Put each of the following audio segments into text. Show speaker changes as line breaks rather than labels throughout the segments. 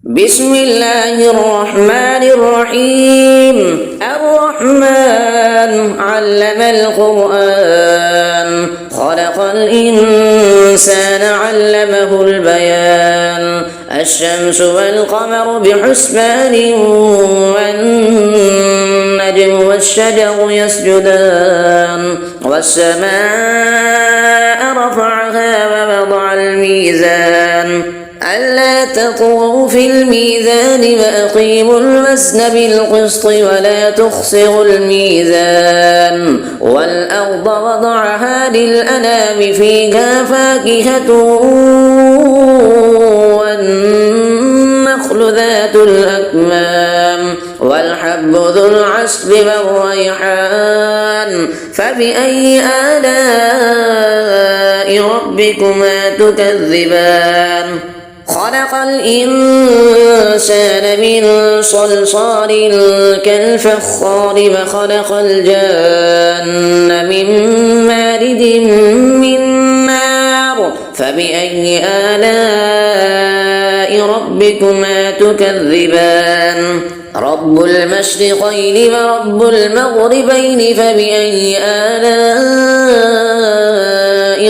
بسم الله الرحمن الرحيم. الرحمن علم القرآن خلق الإنسان علمه البيان. الشمس والقمر بحسبان والنجم والشجر يسجدان والسماء رفعها ووضع الميزان ألا تطغوا في الميزان وأقيموا الوزن بالقسط ولا تخسروا الميزان. والأرض وضعها للأنام فيها فاكهة والنخل ذات الأكمام والحب ذو العصف والريحان. فبأي آلاء ربكما تكذبان؟ خلق الإنسان من صلصال كالفخار وخلق الجان من مارد من نار. فبأي آلاء ربكما تكذبان؟ رب المشرقين ورب المغربين. فبأي آلاء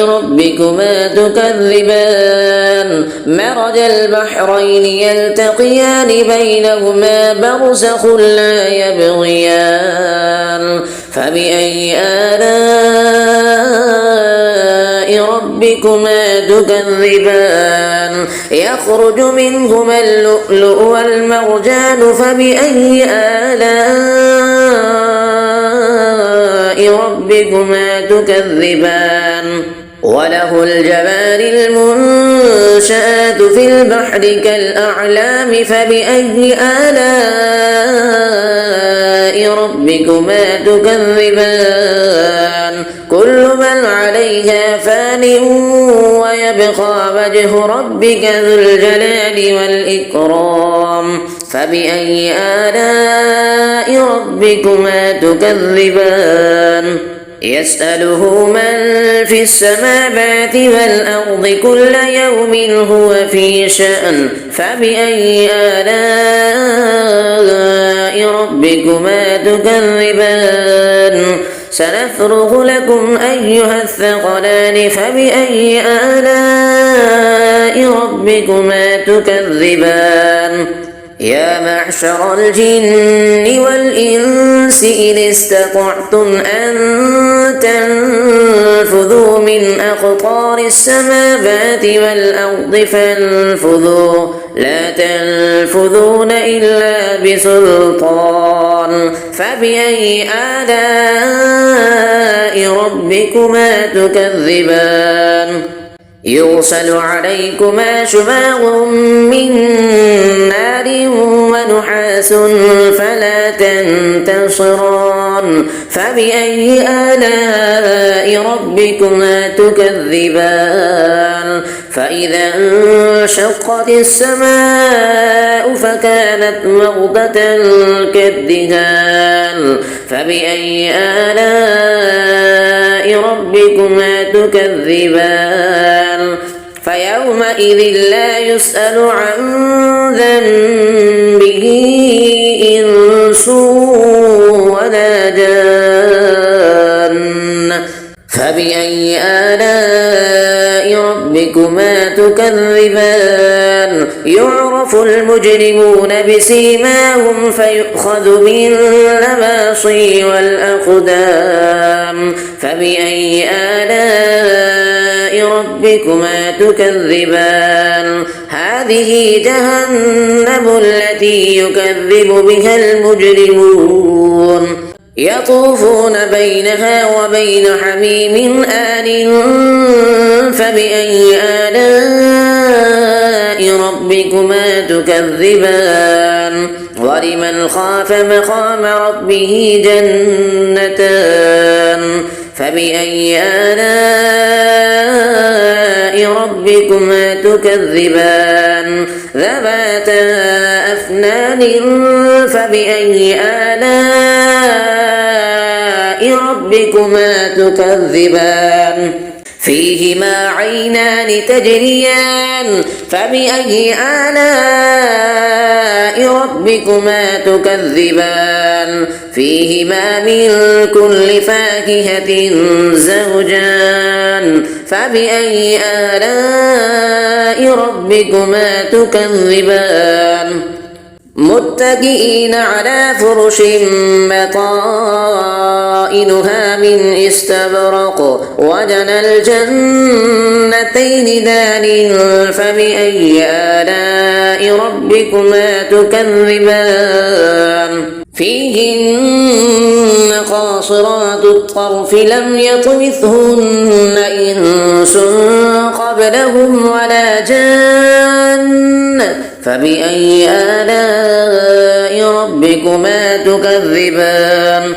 ربكما تكذبان؟ مرج البحرين يلتقيان بينهما برزخ لا يبغيان. فبأي آلاء ربكما تكذبان؟ يخرج منهما اللؤلؤ والمرجان. فبأي آلاء ربكما تكذبان؟ وله الجوار المنشآت في البحر كالأعلام. فبأي آلاء ربكما تكذبان؟ كل من عليها فان ويبقى وجه ربك ذو الجلال والإكرام. فبأي آلاء ربكما تكذبان؟ يسأله من في السماوات والأرض كل يوم هو في شأن. فبأي آلاء ربكما تكذبان؟ سنفرغ لكم أيها الثقلان. فبأي آلاء ربكما تكذبان؟ يا معشر الجن والإنس إن استطعتم أن تنفذوا من أقطار السماوات والأرض فانفذوا لا تنفذون إلا بسلطان. فبأي آلاء ربكما تكذبان؟ يرسل عليكما شواظ من نار ونحاس فلا تنتصران. فبأي آلاء ربكما تكذبان؟ فإذا انشقت السماء فكانت موضة كالدهان. فبأي آلاء ربكما تكذبان؟ فيومئذ لا يسأل عن ذنبه إنس ولا جان. فبأي آلاء ربكما تكذبان؟ يعرف المجرمون بسيماهم فيؤخذ بالنواصي والأقدام. فبأي آلاء ربكما تكذبان؟ هذه جهنم التي يكذب بها المجرمون يطوفون بينها وبين حميم آن. فبأي آلاء ربكما تكذبان؟ ولمن خاف مقام ربه جنتان. فبأي آلاء ربكما تكذبان؟ ذواتا أفنان. فبأي آلاء ربكما تكذبان؟ فيهما عينان تجريان فبأي آلاء ربكما تكذبان فيهما من كل فاكهة زوجان فبأي آلاء ربكما تكذبان متكئين على فرش بطائنها من استبرق وجنى الجنتين دان فبأي آلاء ربكما تكذبان فيهن قاصرات الطرف لم يطمثهن إنس قبلهم ولا جان فبأي آلاء ربكما تكذبان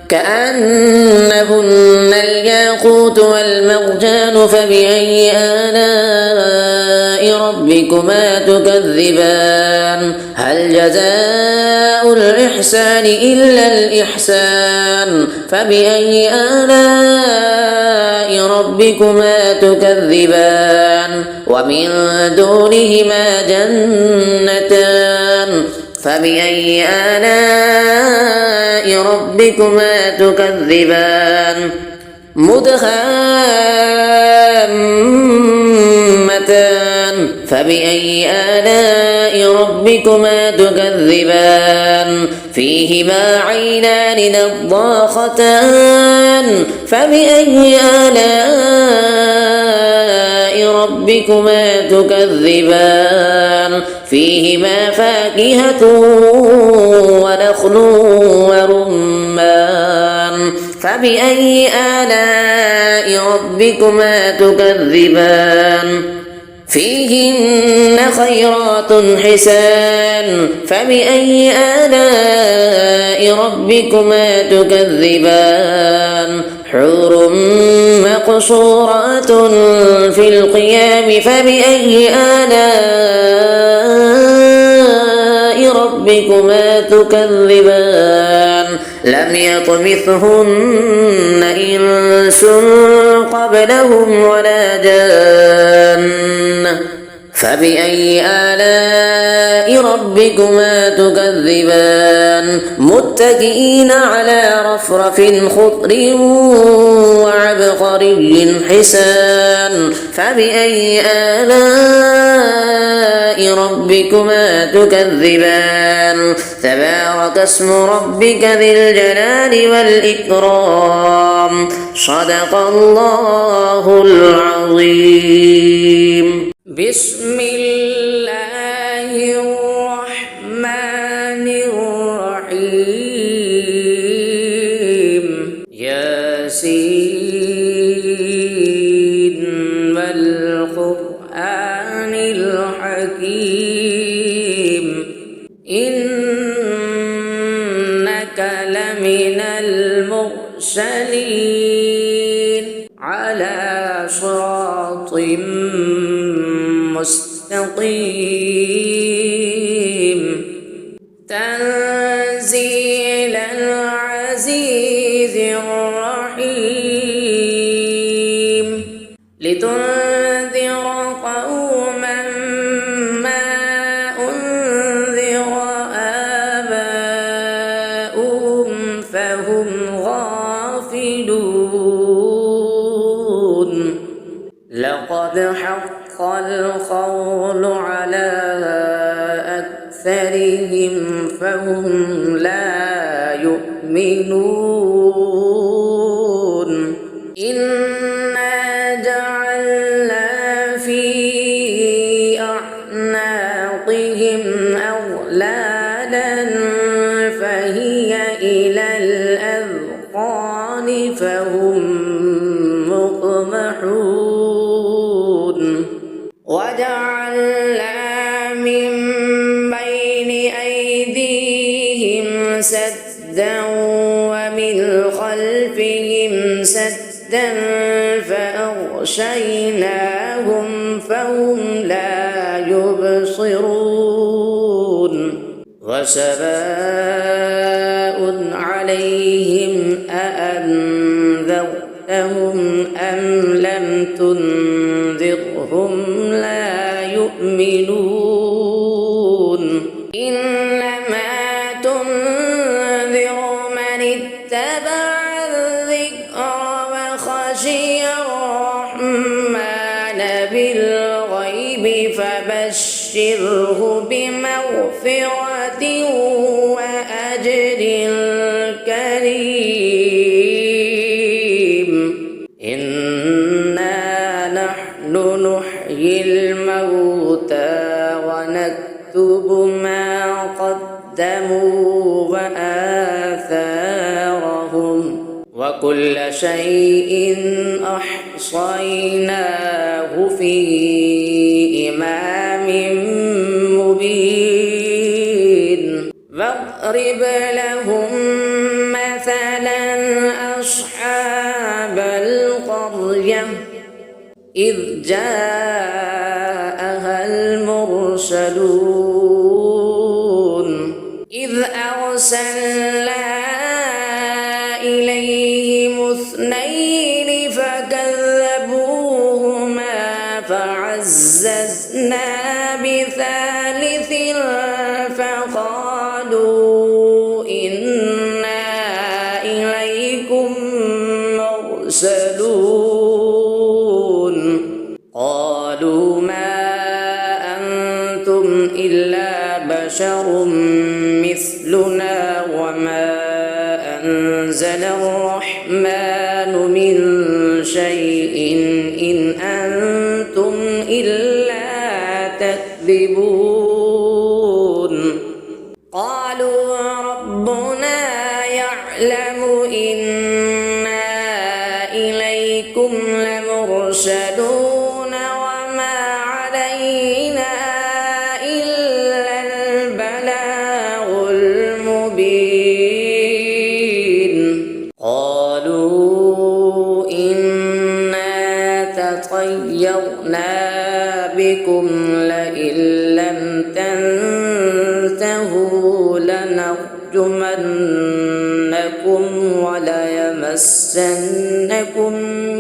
كأنهن الياقوت والمرجان فبأي آلاء ربكما تكذبان هل جزاء الإحسان إلا الإحسان فبأي آلاء ربكما تكذبان ومن دونهما جنتان فبأي آلاء ربكما تكذبان مدهامتان فبأي آلاء ربكما تكذبان فيهما عينان نضاختان فبأي آلاء ربكما تكذبان فيهما فاكهة ونخل ورمان فبأي آلاء ربكما تكذبان فيهن خيرات حسان فبأي آلاء ربكما تكذبان حور مقصورات في القيام فبأي آلاء ربكما تكذبان لم يطمثهن إنس قبلهم ولا جان فبأي آلاء ربكما تكذبان متكئين على رفرف خضر وعبقري حسان فبأي آلاء ربكما تكذبان تبارك اسم ربك ذي الجلال والإكرام صدق الله العظيم بسم الله الرحمن الرحيم ياسين والقرآن الحكيم إنك لمن المرسلين على صراط مستقيم تنزيل العزيز الرحيم لتنذر قوما ما أنذر آباؤهم فهم غافلون لقد حق القول على أكثرهم فهم لا يؤمنون إنا جعلنا في أعناقهم أغلالا فهي إلى الأذقان فهم مقمحون وجعلنا من بين أيديهم سدا ومن خلفهم سدا فأغشيناهم فهم لا يبصرون وسواء عليهم أأنذرتهم أم لم تنذرهم لا يؤمنون إنما مغفرة وأجر كريم إنا نحن نحيي الموتى ونكتب ما قدموا وآثارهم وكل شيء أحصيناه في إمام مبين واضرب لهم مثلا أصحاب القرية إذ جاءها المرسلون إذ أرسلنا إليهم اثنين فكذبوهما فعززنا بثالث فقالوا إنا إليكم مرسلون قالوا ما أنتم إلا بشر مثلنا وما أنزل الرحمن من شيء إن أنتم إلا تكذبون قالوا ربنا يعلم إنا إليكم لمرسلون وما علينا إلا البلاغ المبين قالوا إنا تطيرنا بكم لئن لم تنتهوا لنرجمنكم وليمسنكم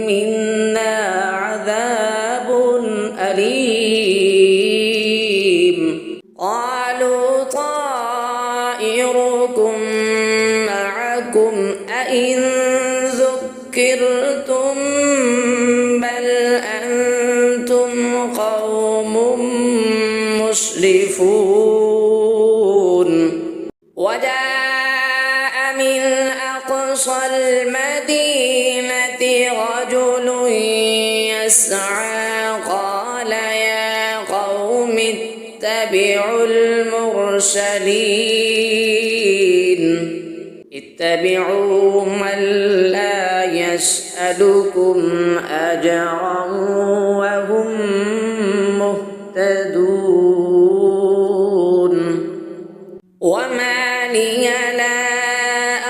منا عذاب أليم قالوا طائركم معكم أئن ذكرتم بل أنتم قوم مسرفون وجاء من أقصى المدينة رجل يسعى قال يا قوم اتبعوا المرسلين اتبعوا من لا يسألكم أجرا وهم مهتدون وما لي لا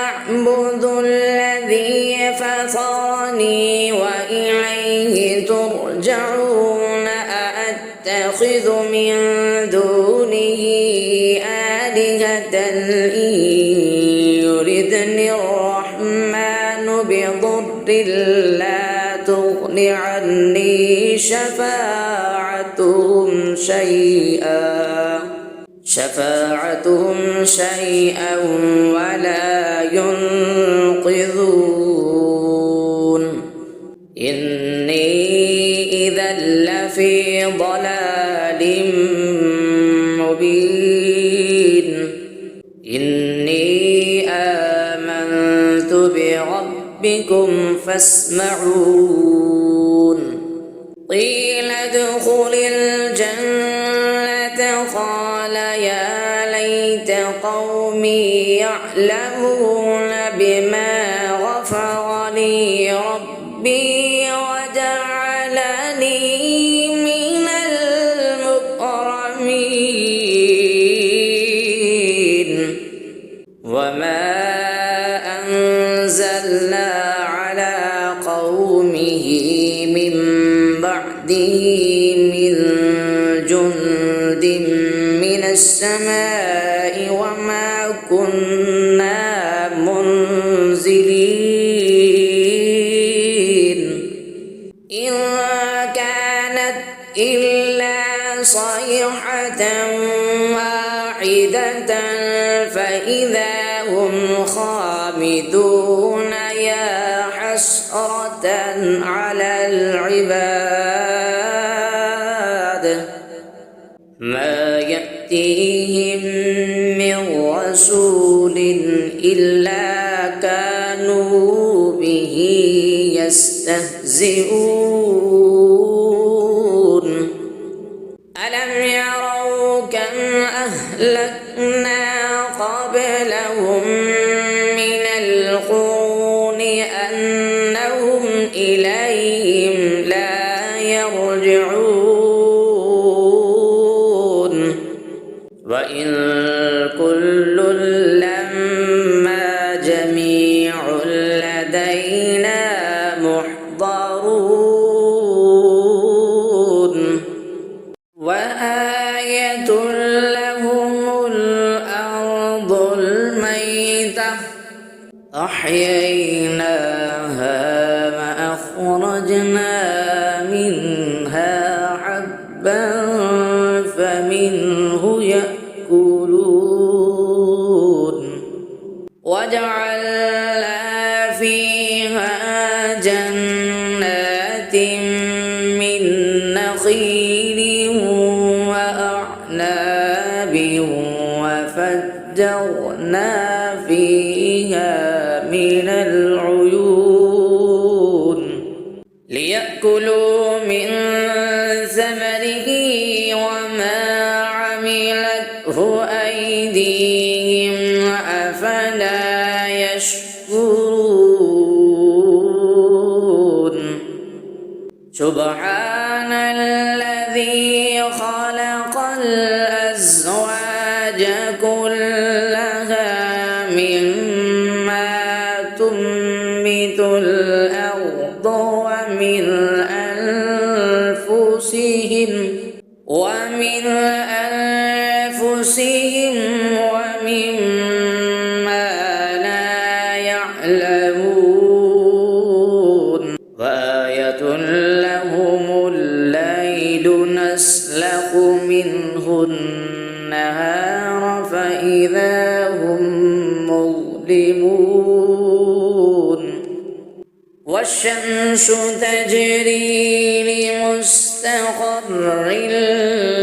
أعبد الذي فطرني وإليه ترجعون أأتخذ من دونه آلهة إن يردني الرحمن بضر لا تغن عني شفاعتهم شيئا ولا ينقذون إني إذا لفي ضلال مبين إني آمنت بربكم فاسمعون قيل ادخل الجنة قال يا ليت قومي يعلمون بما غفر لي ربي وجعلني من المكرمين وما أنزلنا على قومه من بعده من جند من السماء وما كنا منزلين إن كانت إلا صيحة واحدة فإذا هم خامدون يا حسرة على العباد ما يأتي يأتيهم من رسول إلا كانوا به يستهزئون ألم يروا كم أهلكنا قبلهم من القرون أنهم إليهم لا يرجعون وإن كل لما جميع لدينا محضرون وآية لهم الأرض الميتة أحييناها وأخرجنا منها حبا فمنه يأكلون وجعلنا فيها جنات من نخيل وأعناب وفجرنا فيها من العيون ليأكلوا من ثمره وما عملته أيديهم أفلا يشكرون سبحان الذي خلق الأزواج كلها مما تنبت الأرض ومن أنفسهم ومما لا يعلمون وآية لهم الليل نسلخ منه النهار فإذا هم مظلمون والشمس تجري لمستقر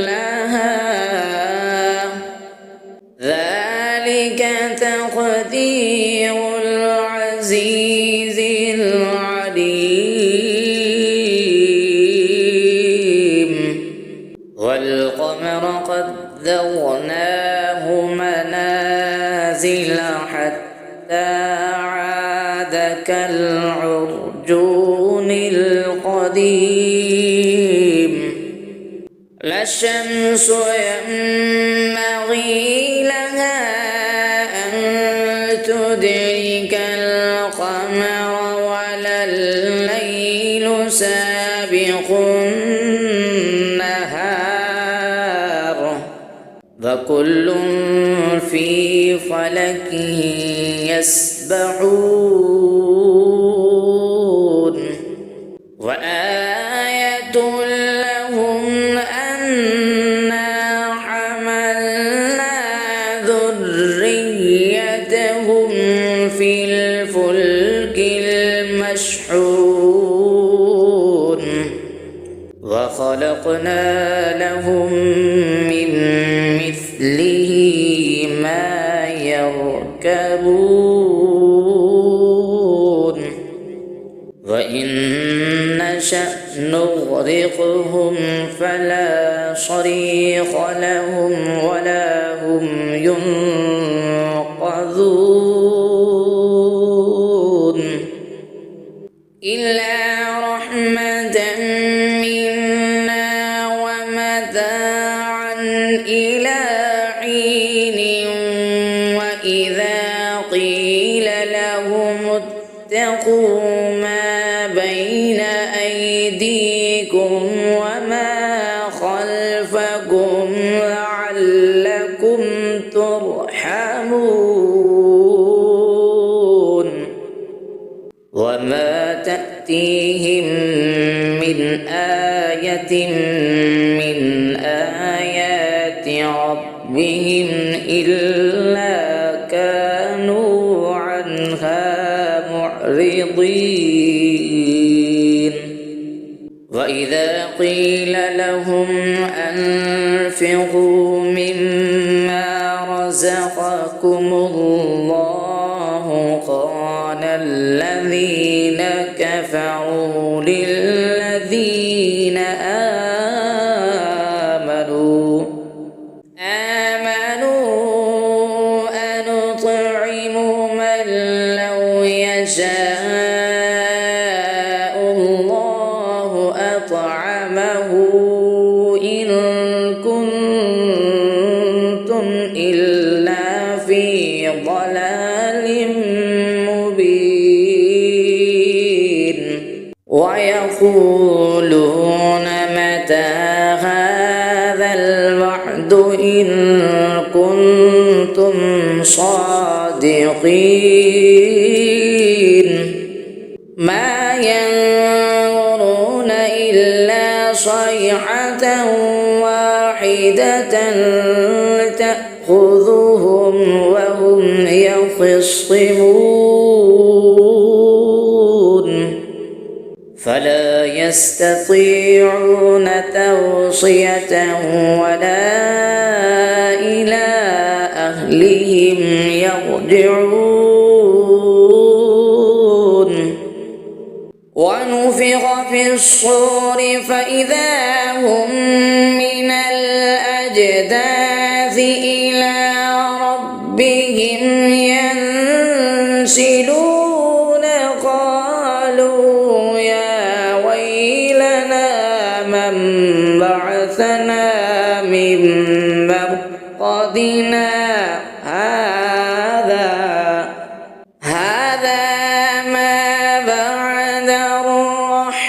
لها ذلك تقدير العزيز العليم والقمر قدرناه منازل حتى عاد كالعرجون القديم لا الشمس ينبغي لها أن تدرك القمر ولا الليل سابق النهار وكل في فلك يسبحون وآية لهم أنا حملنا ذريتهم في الفلك المشحون وخلقنا لهم من مثله ما يركبون وإن نشأ نغرقهم فلا صريخ لهم ولا هم ينقذون إلا رحمة منا ومتاعا إلى حين وإذا قيل لهم اتقوا ما بين أيديكم وما خلفكم لعلكم ترحمون وما تأتيهم من آية من آيات ربهم إلا كانوا عنها معرضين وإذا قيل لهم أنفقوا مما
رزقكم الله قال الذين كفروا للذين آمنوا أنطعم من لو يشاء الله أطعمه إن كنتم إلا في ضلال مبين ويقولون متى هذا الوعد إن كنتم صادقين ما ينظرون إلا صيحة واحدة تأخذهم وهم يخصمون فلا يستطيعون توصية ولا إلى أهلهم يرجعون ونفخ في الصور فإذا هم من الأجداث إلى ربهم ينسلون قالوا يا ويلنا من بعثنا من مرقدنا هذا ما بعد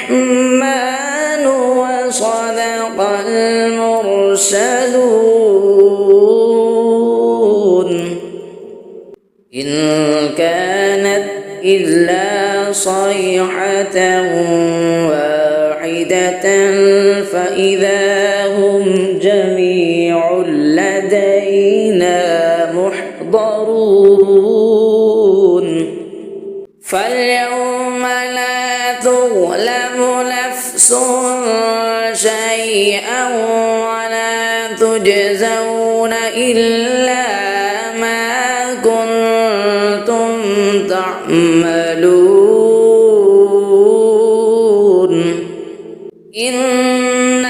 الرحمن وصدق المرسلون إن كانت إلا صيحة واحدة فإذا هم جميع لدينا محضرون فاليوم لا تظلم نفس شيئا ولا تجزون إلا ما كنتم تعملون إن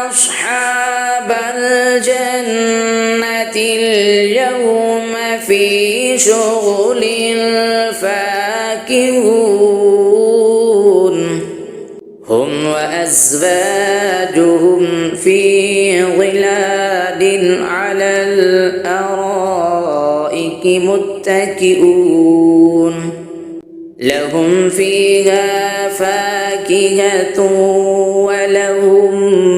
أصحاب الجنة اليوم في شغل فاكهون هم وأزواجهم في ظلال على الأرائك متكئون لهم فيها فاكهة ولهم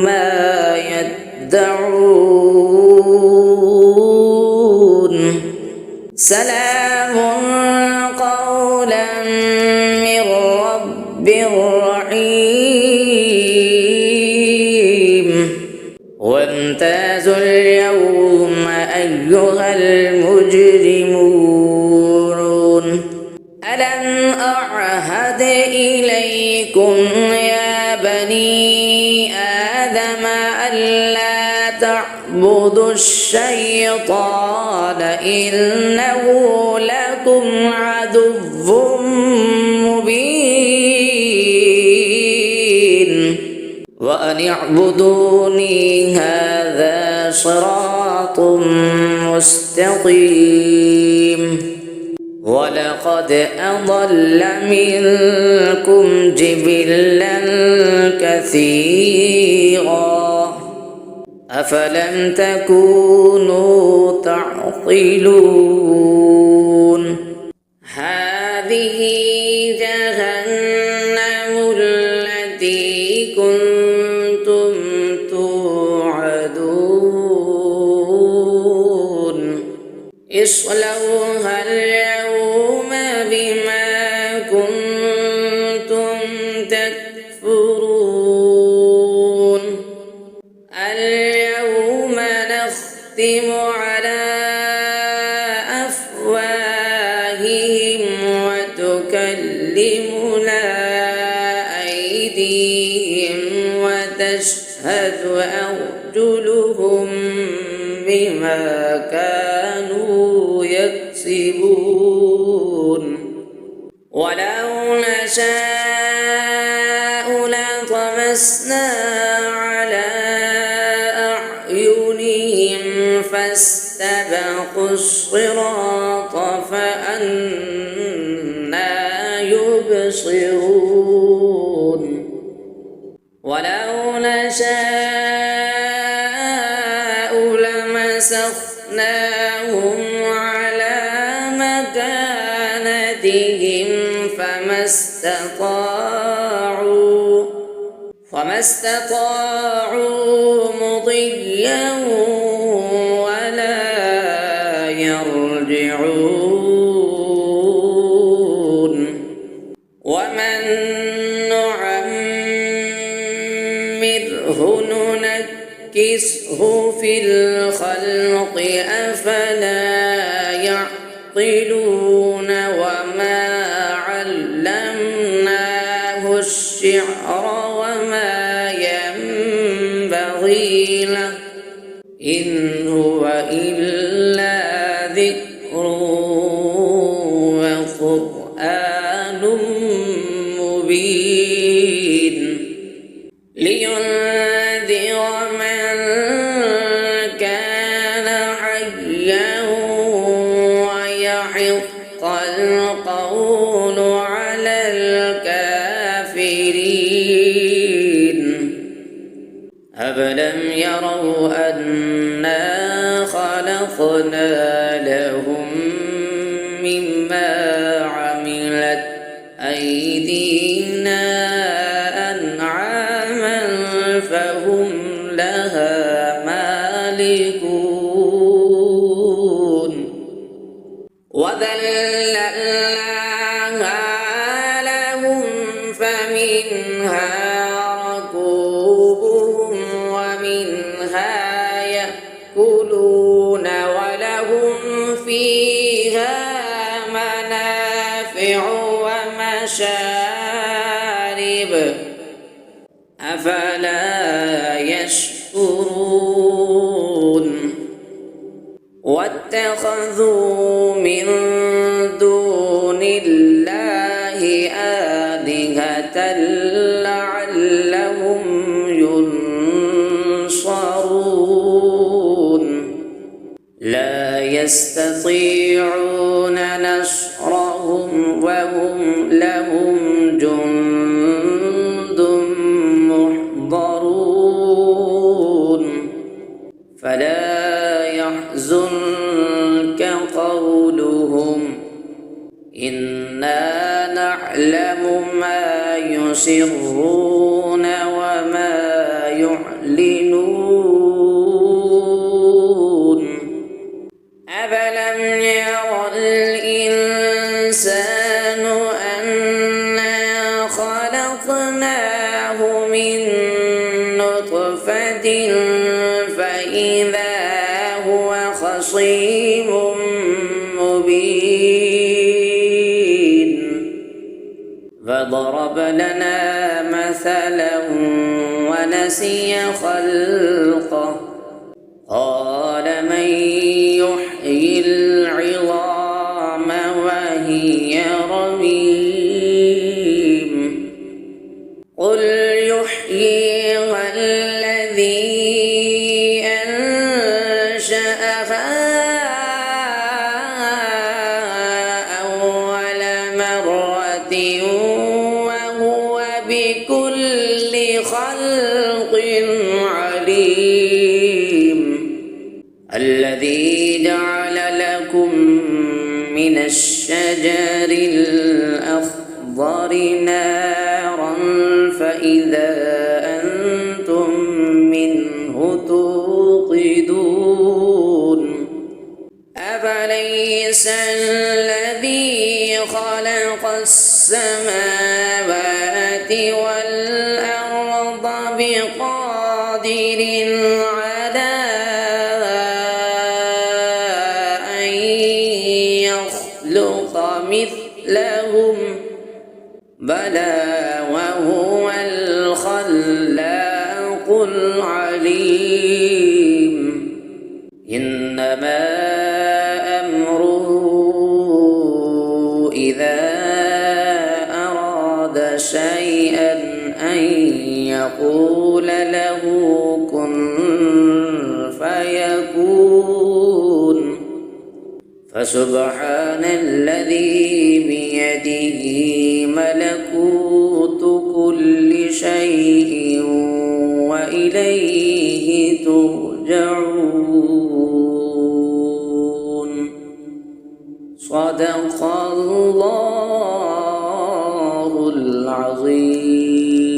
ما يدعون سلام قولا من رب رحيم وامتازوا اليوم أيها المجرمون ألم أعهد إليكم يا بني آدم ألا تعبدوا الشيطان إنه لكم عدو مبين وأن اعبدوني هذا صراط مستقيم ولقد أضل منكم جبلا كثيرا أفلم تكونوا تعقلون هذه جهنم التي كنتم توعدون اصلوها اليوم بما كنتم تكفرون اليوم نختم على أفواههم وتكلمنا أيديهم وتشهد أرجلهم بما كانوا كانوا يكسبون ولو نشاء لطمسنا على أعينهم فاستبقوا الصراط فأنى يبصرون ولو نشاء لمسخناهم على مكانتهم فما استطاعوا مضيا ولا يرجعون ومن نعمره ننكسه في الخلق أفلا يعقلون وما علمناه الشعر وما ينبغي له إن هو إلا ذكر وقرآن مبين لينذر من كان حيا ويحق القول على الكافرين أفلم يروا أنا خلقنا لهم مما عملت أيدينا أنعاما فهم لها مالكون وذللناها لهم فمنها ركوبهم ومنها يأكلون ولهم فيها منافع ومشارب أفلا يشكرون واتخذوا من دون الله آلهة لعلهم ينصرون لا يستطيعون نصرهم وهم لهم جند محضرون فلا يحزنك قولهم إنا نعلم ما يسرون وما يعلنون أفلم ير الإنسان أنا خلقناه من نطفة فإذا هو خصيم مبين فضرب لنا مثلا ونسي خلقه قال من يحيي العظام وهي رميم قل يحييها الذي أنشأها أول مرة وهو بكل خلق عليم الذي جعل لكم من الشجر الأخضر نارا فإذا أنتم منه توقدون أفليس الذي خلق السماوات والأرض بقادر على أن يخلق مثلهم بلى وهو الخلاق العليم إنما يقول له كن فيكون. فسبحان الذي بيده ملكوت كل شيء وإليه ترجعون. صدق الله العظيم.